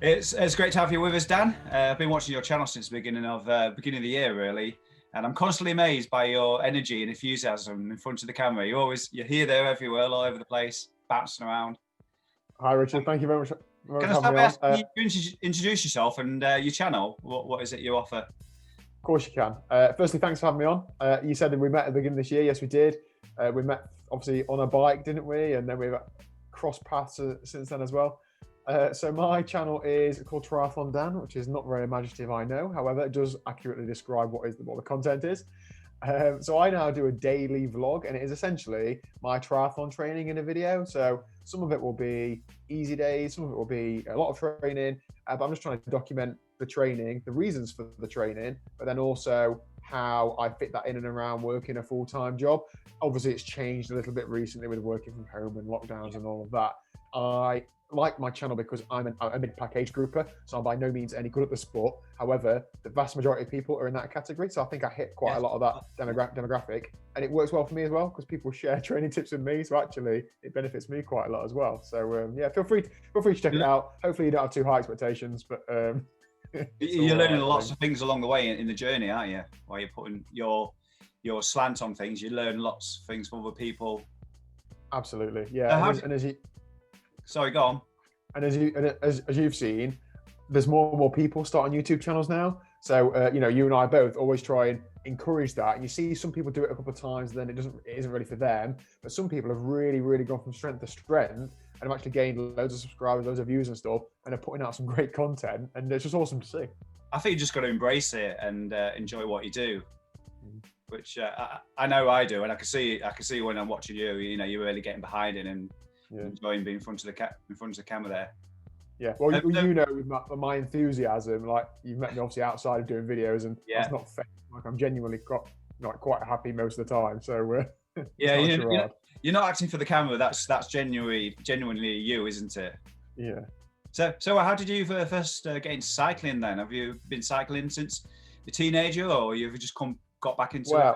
It's great to have you with us, Dan. I've been watching your channel since the beginning of the year, really, and I'm constantly amazed by your energy and enthusiasm in front of the camera. You're here, there, everywhere, all over the place, bouncing around. Hi, Richard. Thank you very much for Can I having start me by on. asking you to introduce yourself and your channel? What is it you offer? Of course you can. Firstly, thanks for having me on. You said that we met at the beginning of this year. Yes, we did. We met obviously on a bike, didn't we? And then we've crossed paths since then as well. So my channel is called Triathlon Dan, which is not very imaginative, I know. However, it does accurately describe what the content is. So I now do a daily vlog, and it is essentially my triathlon training in a video. So some of it will be easy days, some of it will be a lot of training, but I'm just trying to document the training, the reasons for the training, but then also how I fit that in and around working a full-time job. Obviously, it's changed a little bit recently with working from home and lockdowns and all of that. I like my channel because I'm a mid-pack age grouper, so I'm by no means any good at the sport. However, the vast majority of people are in that category, so I think I hit quite a lot of that demographic, and it works well for me as well because people share training tips with me, so actually it benefits me quite a lot as well. So yeah, feel free to check it out. Hopefully you don't have too high expectations, but you're learning lots of things along the way in the journey, aren't you? While you're putting your slant on things, you learn lots of things from other people. Absolutely, yeah. Sorry, go on. And as you've seen, there's more and more people starting YouTube channels now. So you and I both always try and encourage that. And you see some people do it a couple of times, then it isn't really for them. But some people have really, really gone from strength to strength and have actually gained loads of subscribers, loads of views and stuff, and are putting out some great content. And it's just awesome to see. I think you just got to embrace it and enjoy what you do, which I know I do, and I can see when I'm watching you. You know, you're really getting behind it and enjoying being in front of the camera there. Yeah, well, you know, with my enthusiasm, like you've met me obviously outside of doing videos, and that's not fake. Like I'm genuinely quite happy most of the time. So you're not acting for the camera. That's genuinely you, isn't it? Yeah. So how did you first get into cycling then? Have you been cycling since a teenager, or you've just got back into it?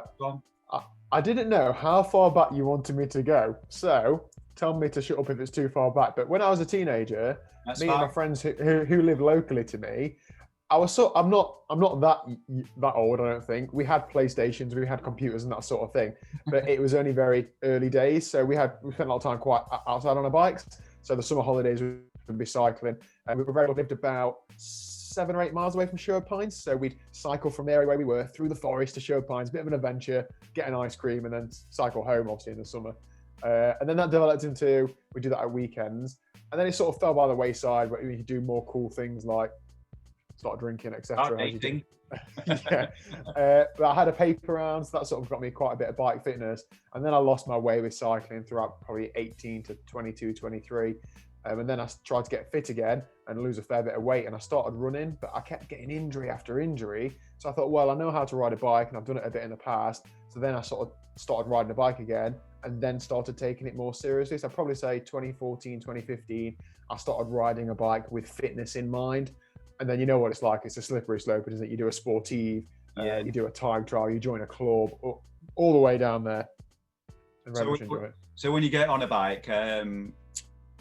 I didn't know how far back you wanted me to go, so tell me to shut up if it's too far back. But when I was a teenager, and my friends who live locally to me, I'm not that old, I don't think. We had PlayStations, we had computers and that sort of thing, but it was only very early days. So we spent a lot of time quite outside on our bikes. So the summer holidays would be cycling, and we lived about 7 or 8 miles away from Sherwood Pines. So we'd cycle from the area where we were through the forest to Sherwood Pines, a bit of an adventure, get an ice cream, and then cycle home, obviously in the summer. And then that developed into, we do that at weekends. And then it sort of fell by the wayside, where you could do more cool things like start drinking, etc. But I had a paper round, so that sort of got me quite a bit of bike fitness. And then I lost my way with cycling throughout probably 18 to 22, 23. And then I tried to get fit again and lose a fair bit of weight. And I started running, but I kept getting injury after injury. So I thought, well, I know how to ride a bike and I've done it a bit in the past. So then I sort of started riding a bike again and then started taking it more seriously. So I'd probably say 2014, 2015, I started riding a bike with fitness in mind. And then you know what it's like. It's a slippery slope, isn't it? You do a sportive, you do a time trial, you join a club, all the way down there. And very much enjoy it. So when you get on a bike,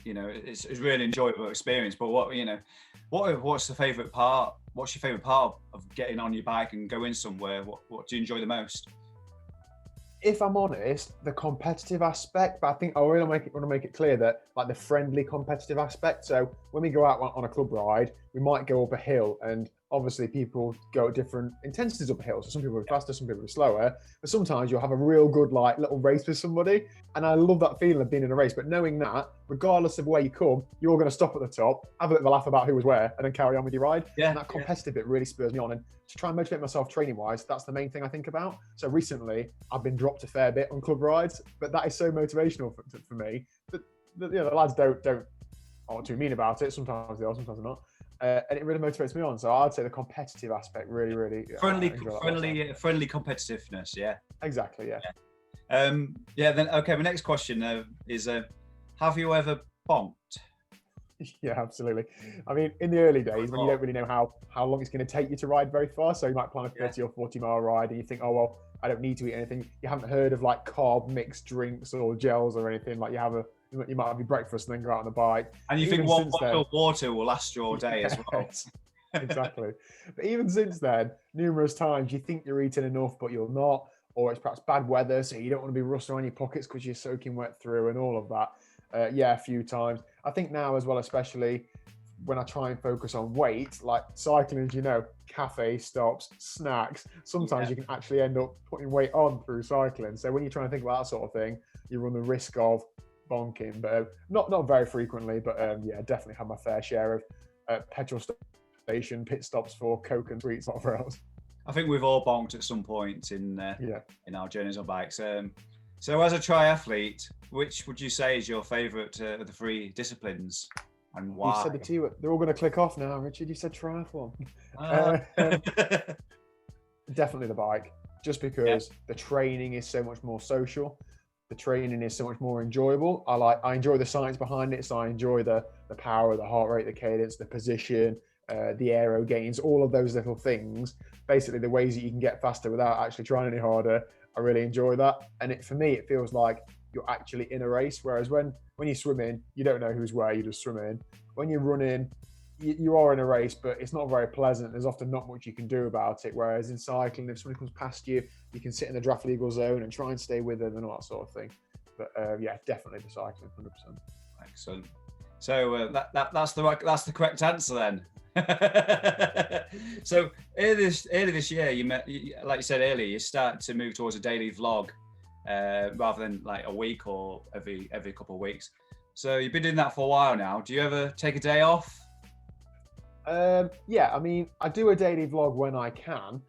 you know, it's a really enjoyable experience. But what's the favourite part? What's your favourite part of getting on your bike and going somewhere? What do you enjoy the most? If I'm honest, the competitive aspect, but I think I really want to make it clear that like the friendly competitive aspect. So when we go out on a club ride, we might go up a hill, and obviously people go at different intensities up a hill. So some people are faster, some people are slower, but sometimes you'll have a real good like little race with somebody. And I love that feeling of being in a race, but knowing that regardless of where you come, you're going to stop at the top, have a bit of a laugh about who was where, and then carry on with your ride. Yeah. And that competitive bit really spurs me on. And to try and motivate myself training wise, that's the main thing I think about. So recently I've been dropped a fair bit on club rides, but that is so motivational for me that the lads aren't too mean about it. Sometimes they are, sometimes they're not. And it really motivates me on. So I'd say the competitive aspect really friendly competitiveness. Yeah, exactly. Yeah. Then okay, my next question is have you ever bonked? Yeah, absolutely. I mean, in the early days when you don't really know how long it's going to take you to ride very far, so you might plan a 30 or 40 mile ride and you think, oh well, I don't need to eat anything. You haven't heard of like carb mixed drinks or gels or anything. Like you have You might have your breakfast and then go out on the bike. And you Even think one since bottle then, of water will last you all day as well. Yes, exactly. But even since then, numerous times you think you're eating enough, but you're not, or it's perhaps bad weather, so you don't want to be rusting around your pockets because you're soaking wet through and all of that. Yeah, a few times. I think now as well, especially when I try and focus on weight, like cycling, as you know, cafe stops, snacks. Sometimes you can actually end up putting weight on through cycling. So when you're trying to think about that sort of thing, you run the risk of bonking, but not very frequently. But yeah, definitely have my fair share of petrol station pit stops for Coke and sweets, whatever else. I think we've all bonked at some point in our journeys on bikes. So as a triathlete, which would you say is your favourite of the 3 disciplines, and why? You said the two, they're all going to click off now, Richard. You said triathlon. Definitely the bike, just because the training is so much more social. The training is so much more enjoyable. I enjoy the science behind it, so I enjoy the power, the heart rate, the cadence, the position, the aero gains, all of those little things. Basically, the ways that you can get faster without actually trying any harder. I really enjoy that, and for me, it feels like you're actually in a race. Whereas when you're swimming, you don't know who's where. You just swim in. When you're running, you are in a race, but it's not very pleasant. There's often not much you can do about it. Whereas in cycling, if somebody comes past you, you can sit in the draft legal zone and try and stay with them and all that sort of thing. But yeah, definitely the cycling, 100%. Excellent. So that's the correct answer then. So earlier this year, like you said earlier, you start to move towards a daily vlog rather than like a week or every couple of weeks. So you've been doing that for a while now. Do you ever take a day off? Yeah, I mean, I do a daily vlog when I can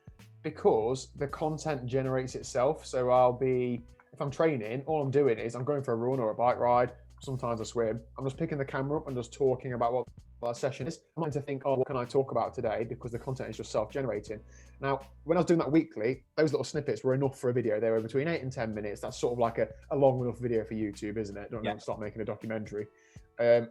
because the content generates itself. So if I'm training, all I'm doing is I'm going for a run or a bike ride. Sometimes I swim. I'm just picking the camera up and just talking about what our session is. I'm not to think, what can I talk about today? Because the content is just self-generating. Now, when I was doing that weekly, those little snippets were enough for a video. They were between 8 and 10 minutes. That's sort of like a long enough video for YouTube, isn't it? Don't start making a documentary.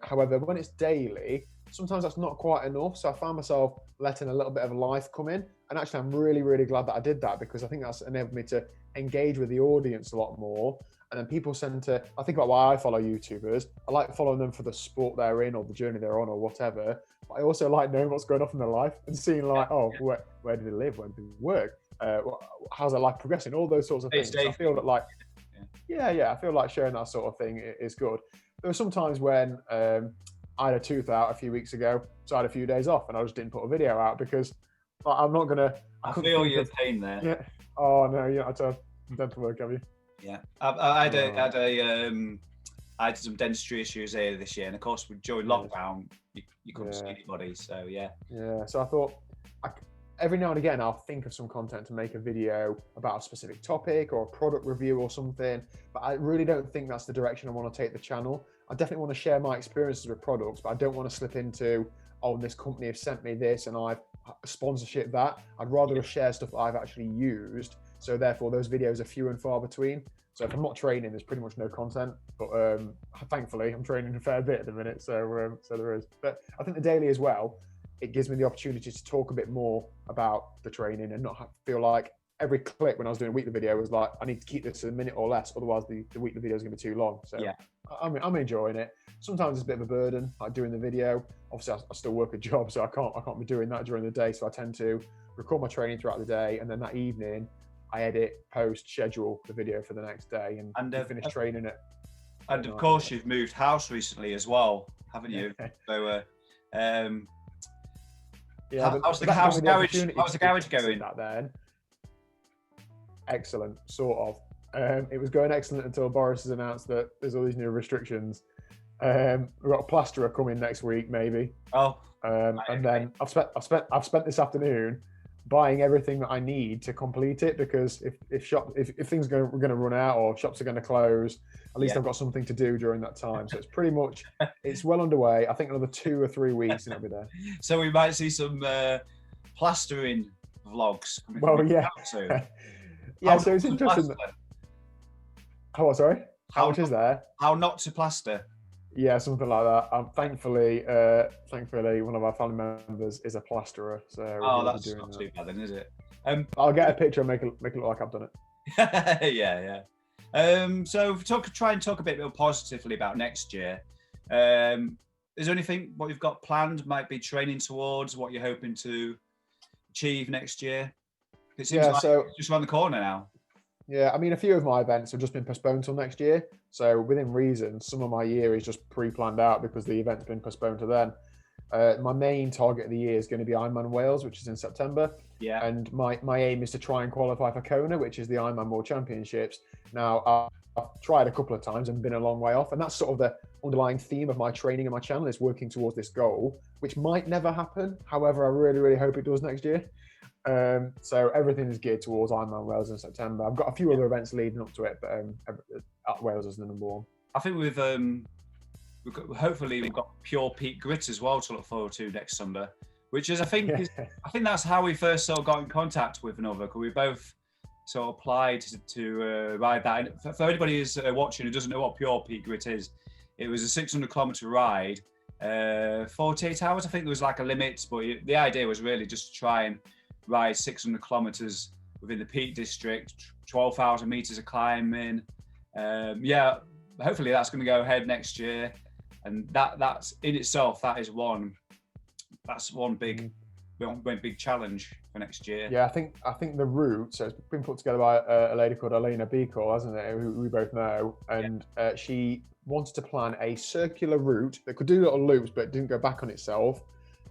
However, when it's daily, sometimes that's not quite enough. So I found myself letting a little bit of life come in. And actually, I'm really, really glad that I did that because I think that's enabled me to engage with the audience a lot more. And then people I think about why I follow YouTubers. I like following them for the sport they're in or the journey they're on or whatever. But I also like knowing what's going on in their life and seeing where do they live? Where do they work? How's their life progressing? All those sorts of things. So I feel that I feel like sharing that sort of thing is good. There were some times when I had a tooth out a few weeks ago, so I had a few days off and I just didn't put a video out because I'm not going to... I feel your pain there. Yeah. Oh, no, I had dental work, have you? Yeah, I had some dentistry issues earlier this year, and of course during lockdown, you couldn't see anybody. So yeah. So I thought every now and again I'll think of some content to make a video about a specific topic or a product review or something, but I really don't think that's the direction I want to take the channel. I definitely want to share my experiences with products, but I don't want to slip into this company have sent me this and I've sponsorship that. I'd rather share stuff that I've actually used. So therefore, those videos are few and far between. So if I'm not training, there's pretty much no content. But thankfully, I'm training a fair bit at the minute, so there is. But I think the daily as well, it gives me the opportunity to talk a bit more about the training and not feel like every clip when I was doing a weekly video was like, I need to keep this a minute or less, otherwise the weekly video is going to be too long. So yeah. I'm enjoying it. Sometimes it's a bit of a burden, like doing the video. Obviously, I still work a job, so I can't be doing that during the day. So I tend to record my training throughout the day, and then that evening, I edit, post, schedule the video for the next day, and finish training it. And of course, you've moved house recently as well, haven't you? So, how's the garage going? That then, excellent, sort of. It was going excellent until Boris has announced that there's all these new restrictions. We've got a plasterer coming next week, maybe. And then I've spent this afternoon buying everything that I need to complete it, because if things are going to run out or shops are going to close, at least I've got something to do during that time. So it's pretty much, it's well underway. I think another 2 or 3 weeks and it'll be there. So we might see some plastering vlogs. Well, yeah. Yeah, so it's interesting. Oh, sorry? How much is there? How not to plaster? Yeah, something like that. Thankfully, one of our family members is a plasterer. So that's not too bad then, is it? I'll get a picture and make it look like I've done it. Yeah. So try and talk a bit more positively about next year. Is there anything what you've got planned, might be training towards, what you're hoping to achieve next year? It seems like it's just around the corner now. Yeah, I mean, a few of my events have just been postponed till next year. So within reason, some of my year is just pre-planned out because the event's been postponed to then. My main target of the year is going to be Ironman Wales, which is in September. Yeah. And my aim is to try and qualify for Kona, which is the Ironman World Championships. Now, I've tried a couple of times and been a long way off. And that's sort of the underlying theme of my training and my channel, is working towards this goal, which might never happen. However, I really, really hope it does next year. So everything is geared towards Ironman Wales in September. I've got a few other events leading up to it, but at Wales is the number one. I think hopefully we've got Pure Peak Grit as well to look forward to next summer, which is I think that's how we first sort of got in contact with another, because we both sort of applied to ride that. And for anybody who's watching who doesn't know what Pure Peak Grit is, it was a 600-kilometer ride, 48 hours. I think there was like a limit, but the idea was really just to try and ride 600 kilometers within the Peak District, 12,000 meters of climbing. Hopefully that's going to go ahead next year, and that's in itself, that's one big challenge for next year. Yeah, I think the route, so it's been put together by a lady called Elena Bicol, hasn't it, who we both know, and she wanted to plan a circular route that could do little loops but didn't go back on itself,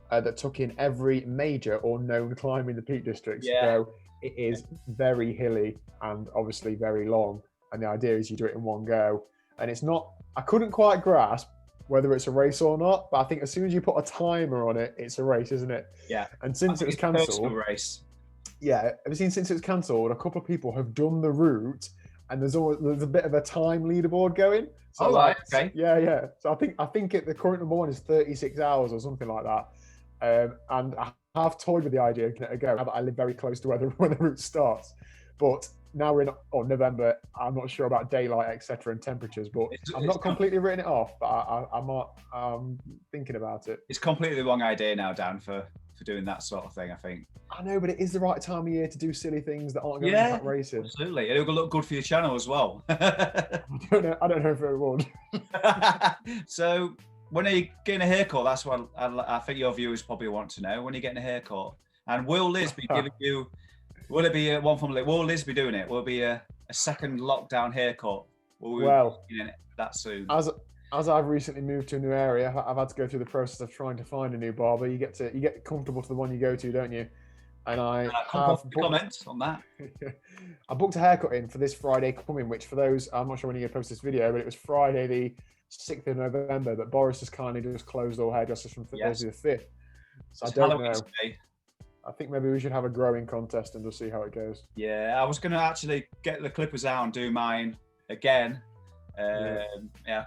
that took in every major or known climb in the Peak District. So it is very hilly and obviously very long, and the idea is you do it in one go. And it's not, I couldn't quite grasp whether it's a race or not, but I think as soon as you put a timer on it, it's a race, isn't it? Yeah. And since it was cancelled, race. Yeah, since it was cancelled, a couple of people have done the route, and there's a bit of a time leaderboard going. So okay. Yeah. So I think the current number one is 36 hours or something like that. And I have toyed with the idea of giving it a go. Now that I live very close to where the route starts, but now we're in November. I'm not sure about daylight, etc., and temperatures, but I've not completely written it off. But I'm thinking about it. It's completely the wrong idea now, Dan, for doing that sort of thing, I think. I know, but it is the right time of year to do silly things that aren't going to impact racing. Absolutely. It'll look good for your channel as well. I don't know if it would. So, when are you getting a haircut? That's what I think your viewers probably want to know. When are you getting a haircut? And will Liz be giving you, will it be one from, will Liz be doing it? Will it be a second lockdown haircut? Well, that soon? As I've recently moved to a new area, I've had to go through the process of trying to find a new barber. You get comfortable to the one you go to, don't you? And I comment on that. I booked a haircut in for this Friday coming, which for those, I'm not sure when you're going to post this video, but it was Friday the 6th of November, but Boris has kindly just closed all hairdressers from Thursday the 5th. So it's I don't know. Day. I think maybe we should have a growing contest and just see how it goes. Yeah, I was going to actually get the clippers out and do mine again. I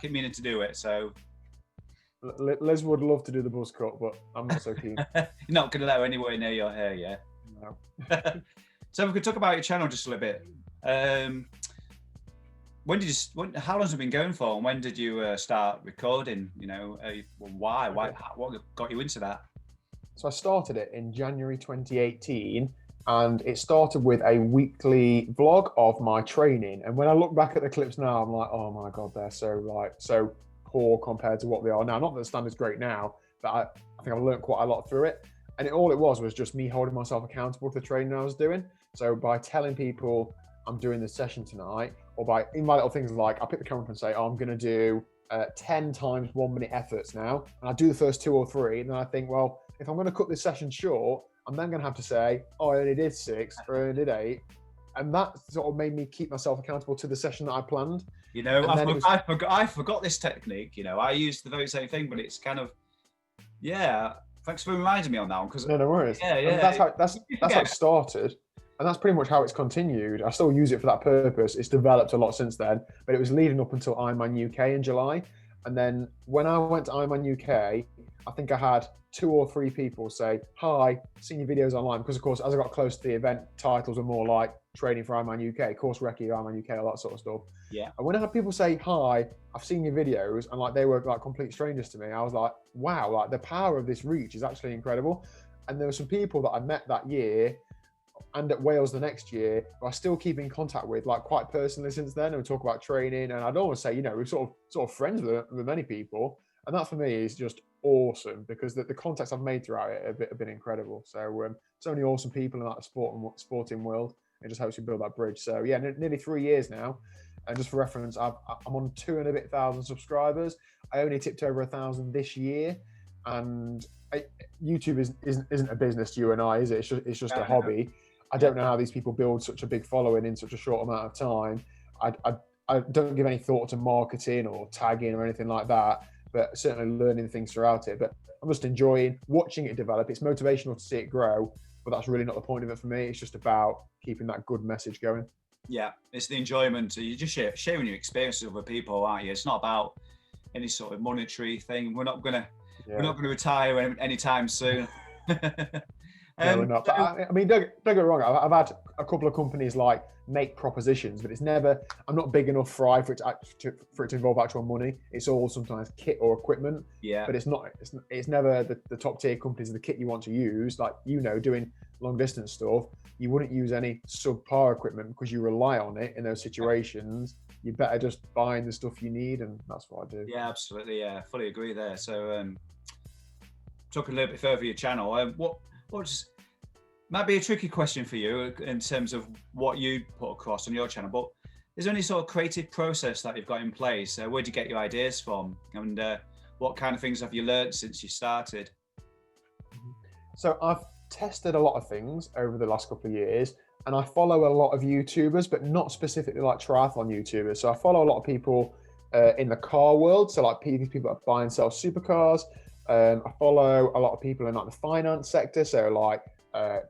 keep meaning to do it, so. Liz would love to do the buzz cut, but I'm not so keen. You're not going to let her anywhere near your hair, yeah? No. So we could talk about your channel just a little bit. How long has it been going for, and when did you start recording? Why? What got you into that? So I started it in January 2018, and it started with a weekly vlog of my training. And when I look back at the clips now, I'm like, oh my God, they're so poor compared to what they are now. Not that the standard's great now, but I think I've learned quite a lot through it. And all it was just me holding myself accountable to the training I was doing. So by telling people I'm doing this session tonight, or in my little things like I pick the camera up and say, I'm going to do 10 times 1 minute efforts now. And I do the first 2 or 3. And then I think, well, if I'm going to cut this session short, I'm then going to have to say, oh, I only did 6 or I only did 8. And that sort of made me keep myself accountable to the session that I planned. I forgot this technique. I used the very same thing, but it's kind of, thanks for reminding me on that one. Cause, no worries. Yeah. And that's how it started. And that's pretty much how it's continued. I still use it for that purpose. It's developed a lot since then, but it was leading up until Ironman UK in July. And then when I went to Ironman UK, I think I had 2 or 3 people say, hi, seen your videos online. Because of course, as I got close to the event, titles were more like training for Ironman UK, course recce, Ironman UK, all that sort of stuff. Yeah. And when I had people say, hi, I've seen your videos, and like they were like complete strangers to me, I was like, wow, like the power of this reach is actually incredible. And there were some people that I met that year and at Wales the next year, who I still keep in contact with, like quite personally since then, and we talk about training. And I'd always say, we're sort of friends with many people, and that for me is just awesome, because the contacts I've made throughout it have been incredible. So so many awesome people in that sporting world. It just helps you build that bridge. So yeah, nearly 3 years now. And just for reference, I'm on 2 and a bit thousand subscribers. I only tipped over 1,000 this year, and YouTube isn't a business to you and I, is it? It's just a hobby. I don't know how these people build such a big following in such a short amount of time. I don't give any thought to marketing or tagging or anything like that, but certainly learning things throughout it. But I'm just enjoying watching it develop. It's motivational to see it grow, but that's really not the point of it for me. It's just about keeping that good message going. Yeah, it's the enjoyment. You're just sharing your experiences with other people, aren't you? It's not about any sort of monetary thing. We're not gonna retire anytime soon. No, we're not. But I mean, don't get me wrong. I've had a couple of companies like make propositions, but it's never. I'm not big enough for it to involve actual money. It's all sometimes kit or equipment. Yeah. But it's not. It's never the top tier companies of the kit you want to use. Like doing long distance stuff, you wouldn't use any subpar equipment because you rely on it in those situations. You better just buying the stuff you need, and that's what I do. Yeah, absolutely. Yeah, fully agree there. So, talking a little bit further your channel, what's might be a tricky question for you in terms of what you put across on your channel, but is there any sort of creative process that you've got in place? Where do you get your ideas from, and what kind of things have you learned since you started? So I've tested a lot of things over the last couple of years, and I follow a lot of YouTubers, but not specifically like triathlon YouTubers. So I follow a lot of people in the car world, so like people that buy and sell supercars. I follow a lot of people in like the finance sector, so like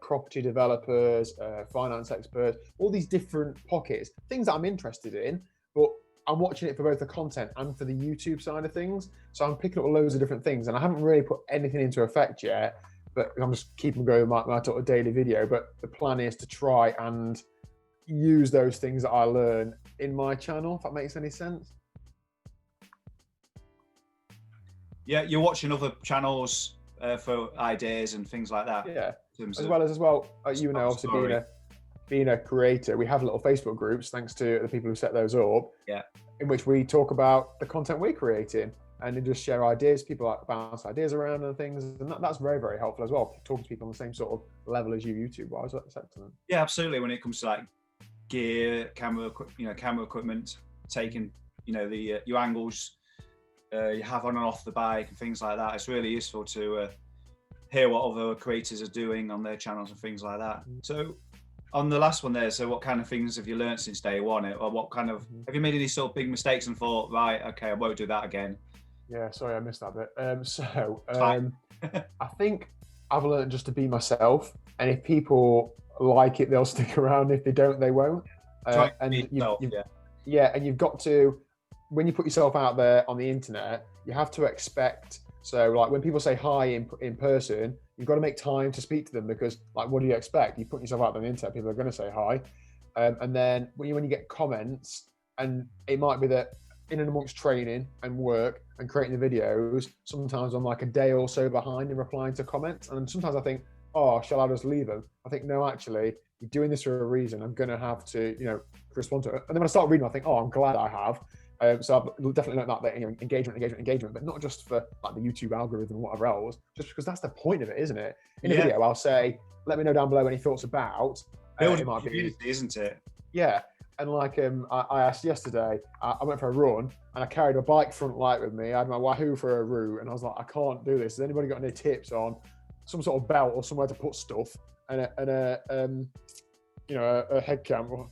property developers, finance experts, all these different pockets, things that I'm interested in, but I'm watching it for both the content and for the YouTube side of things. So I'm picking up loads of different things, and I haven't really put anything into effect yet, but I'm just keeping going with my sort of daily video. But the plan is to try and use those things that I learn in my channel, if that makes any sense. Yeah, you're watching other channels for ideas and things like that. Yeah, as well, you know, obviously being a creator, we have little Facebook groups, thanks to the people who set those up. Yeah. In which we talk about the content we're creating and then just share ideas. People like bounce ideas around and things, and that's very, very helpful as well. Talking to people on the same sort of level as you, YouTube-wise, that's excellent. Yeah, absolutely. When it comes to like gear, camera equipment, taking the your angles you have on and off the bike and things like that, it's really useful to hear what other creators are doing on their channels and things like that. So on the last one there, so what kind of things have you learned since day one, or what kind of have you made any sort of big mistakes and thought, right, okay, I won't do that again? Yeah, sorry, I missed that bit. I think I've learned just to be myself, and if people like it, they'll stick around. If they don't, they won't. And you've got to, when you put yourself out there on the internet, you have to expect. So like when people say hi in person, you've got to make time to speak to them, because like, what do you expect? You put yourself out there on the internet, people are going to say hi. And then when you get comments, and it might be that in and amongst training and work and creating the videos, sometimes I'm like a day or so behind in replying to comments. And sometimes I think, oh, shall I just leave them? I think, no, actually, you're doing this for a reason. I'm going to have to, respond to it. And then when I start reading, I think, oh, I'm glad I have. So I've definitely learned that engagement, but not just for like the YouTube algorithm or whatever else, just because that's the point of it, isn't it? In a video, I'll say, let me know down below any thoughts about. Building a community, isn't it? Yeah. And like I asked yesterday, I went for a run and I carried a bike front light with me. I had my Wahoo for a route, and I was like, I can't do this. Has anybody got any tips on some sort of belt or somewhere to put stuff and a head cam or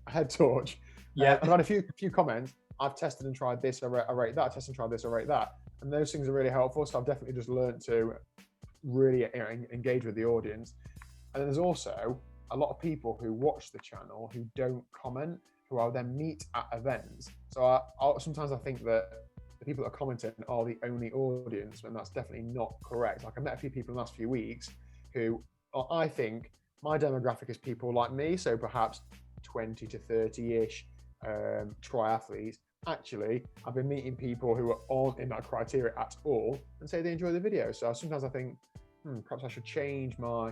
a head torch? Yeah. I've had a few comments. I've tested and tried this, I rate that. I tested and tried this, I rate that. And those things are really helpful. So I've definitely just learned to really engage with the audience. And then there's also a lot of people who watch the channel who don't comment, who I'll then meet at events. So sometimes I think that the people that are commenting are the only audience, and that's definitely not correct. Like I met a few people in the last few weeks who I think my demographic is people like me, so perhaps 20 to 30-ish triathletes. Actually, I've been meeting people who aren't in that criteria at all and say they enjoy the video. So sometimes I think, perhaps I should change my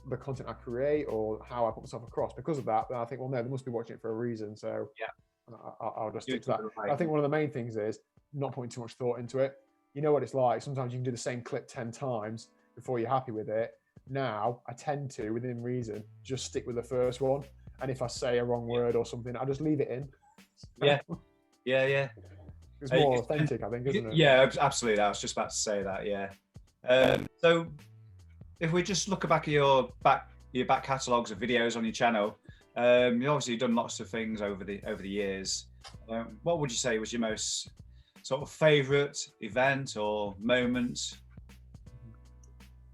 the content I create or how I put myself across because of that, then I think, well, no, they must be watching it for a reason. So Yeah, I'll just stick to that. I think one of the main things is not putting too much thought into it. You know what it's like. Sometimes you can do the same clip 10 times before you're happy with it. Now I tend to, within reason, just stick with the first one. And if I say a wrong word or something, I just leave it in. Yeah. It's more authentic, I think, isn't it? Yeah, absolutely. I was just about to say that. Yeah. So if we just look back at your back catalogues of videos on your channel, you obviously done lots of things over the years. What would you say was your most sort of favourite event or moment?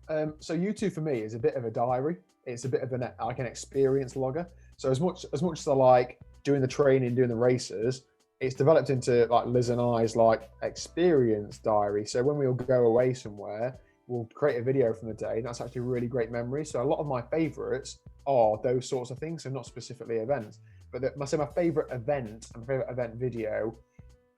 So YouTube for me is a bit of a diary. It's a bit of an experience logger. So as much as I like doing the training, doing the races, it's developed into like Liz and I's like experience diary. So when we'll go away somewhere, we'll create a video from the day, and that's actually a really great memory. So a lot of my favorites are those sorts of things, so not specifically events. But my favorite event and favorite event video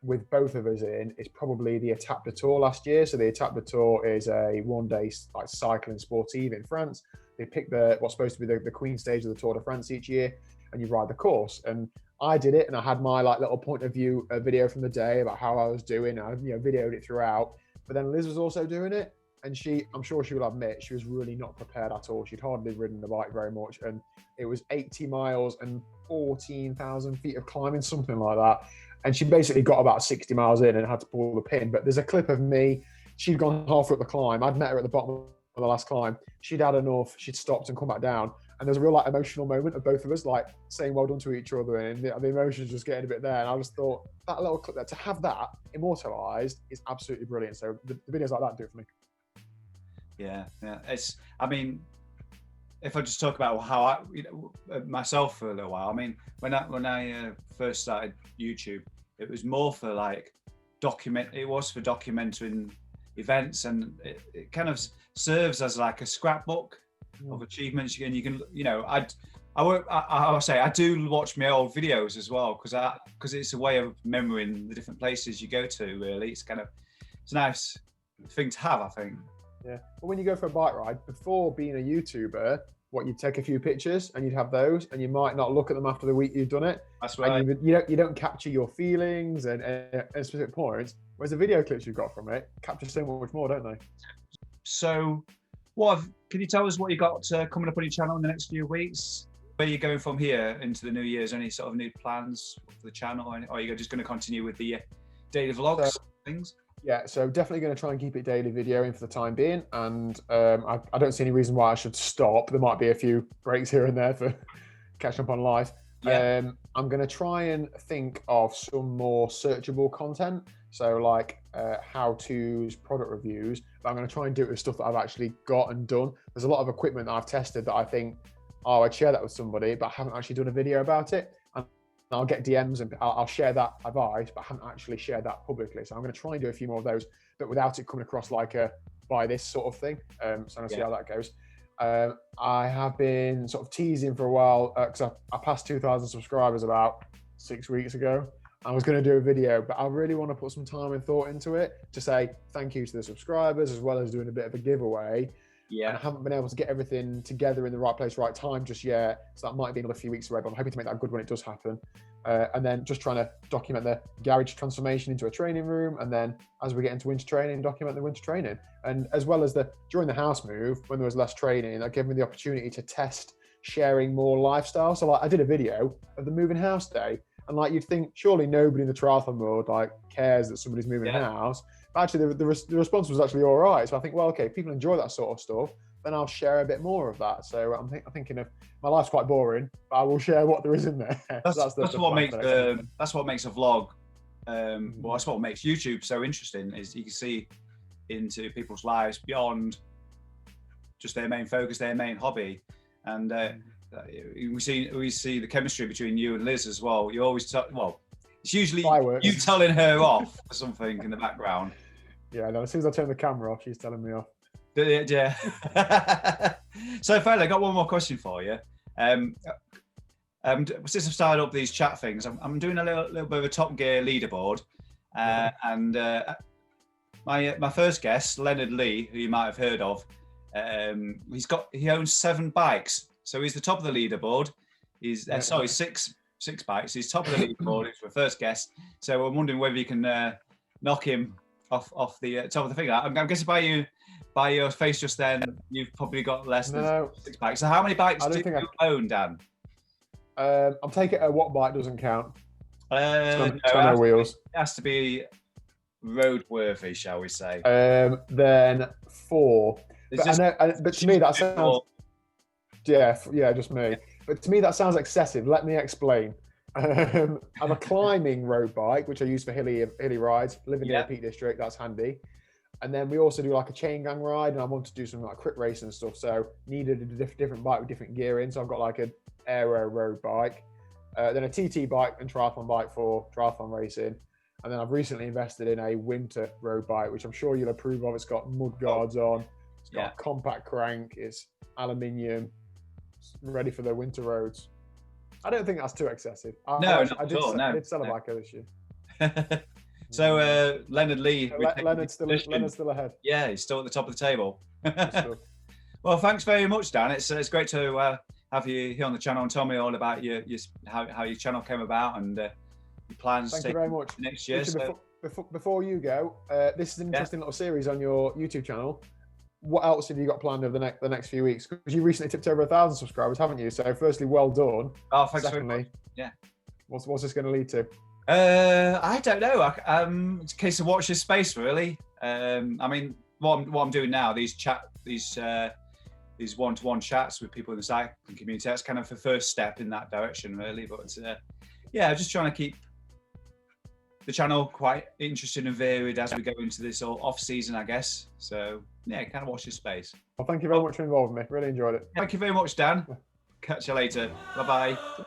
with both of us in is probably the Étape de Tour last year. So the Étape de Tour is a one-day like cycling sportive in France. They pick what's supposed to be the Queen stage of the Tour de France each year, and you ride the course. And I did it, and I had my like little point of view video from the day about how I was doing. I videoed it throughout. But then Liz was also doing it, and I'm sure she will admit, she was really not prepared at all. She'd hardly ridden the bike very much, and it was 80 miles and 14,000 feet of climbing, something like that. And she basically got about 60 miles in and had to pull the pin. But there's a clip of me. She'd gone halfway up the climb. I'd met her at the bottom of the last climb. She'd had enough. She'd stopped and come back down. And there's a real like emotional moment of both of us like saying well done to each other, and the emotions just getting a bit there. And I just thought that little clip there, to have that immortalized is absolutely brilliant. So the videos like that do it for me. Yeah. I mean, if I just talk about how I, myself for a little while. I mean, when I first started YouTube, it was more for like It was for documenting events, and it kind of serves as like a scrapbook of achievements. And you can, I do watch my old videos as well because it's a way of remembering the different places you go to. Really, it's a nice thing to have, I think. Yeah, but when you go for a bike ride, before being a YouTuber, you'd take a few pictures and you'd have those, and you might not look at them after the week you've done it. That's right. And you don't capture your feelings and specific points, whereas the video clips you've got from it capture so much more, don't they? So, can you tell us what you got coming up on your channel in the next few weeks? Where are you going from here into the new year? Is there any sort of new plans for the channel, or are you just going to continue with the daily vlogs things? Yeah, so definitely going to try and keep it daily videoing for the time being, and I don't see any reason why I should stop. There might be a few breaks here and there for catching up on life. Yeah. I'm going to try and think of some more searchable content, so like how-tos, product reviews, but I'm going to try and do it with stuff that I've actually got and done. There's a lot of equipment that I've tested that I think, I'd share that with somebody, but I haven't actually done a video about it. I'll get DMs and I'll share that advice, but I haven't actually shared that publicly. So I'm going to try and do a few more of those, but without it coming across like a buy this sort of thing. So I'm going to see how that goes. I have been sort of teasing for a while because I passed 2,000 subscribers about 6 weeks ago. I was going to do a video, but I really want to put some time and thought into it to say thank you to the subscribers, as well as doing a bit of a giveaway. Yeah. And I haven't been able to get everything together in the right place, right time just yet. So that might be another few weeks away, but I'm hoping to make that good when it does happen. And then just trying to document the garage transformation into a training room. And then as we get into winter training, document the winter training. And as well as during the house move, when there was less training, that gave me the opportunity to test sharing more lifestyle. So like I did a video of the moving house day. And like you'd think, surely nobody in the triathlon world like cares that somebody's moving house. But actually, the response was actually all right. So I think, well, okay, people enjoy that sort of stuff, then I'll share a bit more of that. So I'm thinking of, my life's quite boring, but I will share what there is in there. That's what makes a vlog. Well, that's what makes YouTube so interesting, is you can see into people's lives beyond just their main focus, their main hobby. And we see the chemistry between you and Liz as well. You always it's usually fireworks. You telling her off for something in the background. Yeah, no, as soon as I turn the camera off, she's telling me off. Yeah. So, Fred, I got one more question for you. Since I've started up these chat things, I'm doing a little bit of a Top Gear leaderboard. And my first guest, Leonard Lee, who you might have heard of, He owns 7 bikes, so he's the top of the leaderboard. He's sorry, six bikes. He's top of the leaderboard. He's my first guest. So I'm wondering whether you can knock him off the top of the thing. I'm guessing by your face just then, you've probably got less than 6 bikes. So how many bikes do you own, Dan? I'm taking a what bike doesn't count. No wheels. It has to be roadworthy, shall we say? Then 4. But to me that sounds. Yeah, just me. But to me that sounds excessive. Let me explain. I'm a climbing road bike, which I use for hilly rides. Living near the Peak District, that's handy. And then we also do like a chain gang ride, and I want to do some like crit racing and stuff. So needed a different bike with different gear in. So I've got like an aero road bike, then a TT bike and triathlon bike for triathlon racing. And then I've recently invested in a winter road bike, which I'm sure you'll approve of. It's got mud guards on. It's got a compact crank. It's aluminium. It's ready for the winter roads. I don't think that's too excessive. I did sell a bike this year. So Leonard Lee. Leonard's still ahead. Yeah, he's still at the top of the table. Well, thanks very much, Dan. It's great to have you here on the channel and tell me all about how your channel came about and your plans. Thank you very much. Next year. Before you go, this is an interesting little series on your YouTube channel. What else have you got planned over the next few weeks? Because you recently tipped over 1,000 subscribers, haven't you? So, firstly, well done. Oh, thanks very much. Yeah. What's this going to lead to? I don't know. It's a case of watch this space, really. I mean, what I'm doing now, these one-to-one chats with people in the cycling community, that's kind of the first step in that direction, really. But just trying to keep the channel quite interesting and varied as we go into this off season, I guess. So kind of watch this space. Well, thank you very much for involving me. Really enjoyed it. Thank you very much, Dan. Catch you later. Bye bye.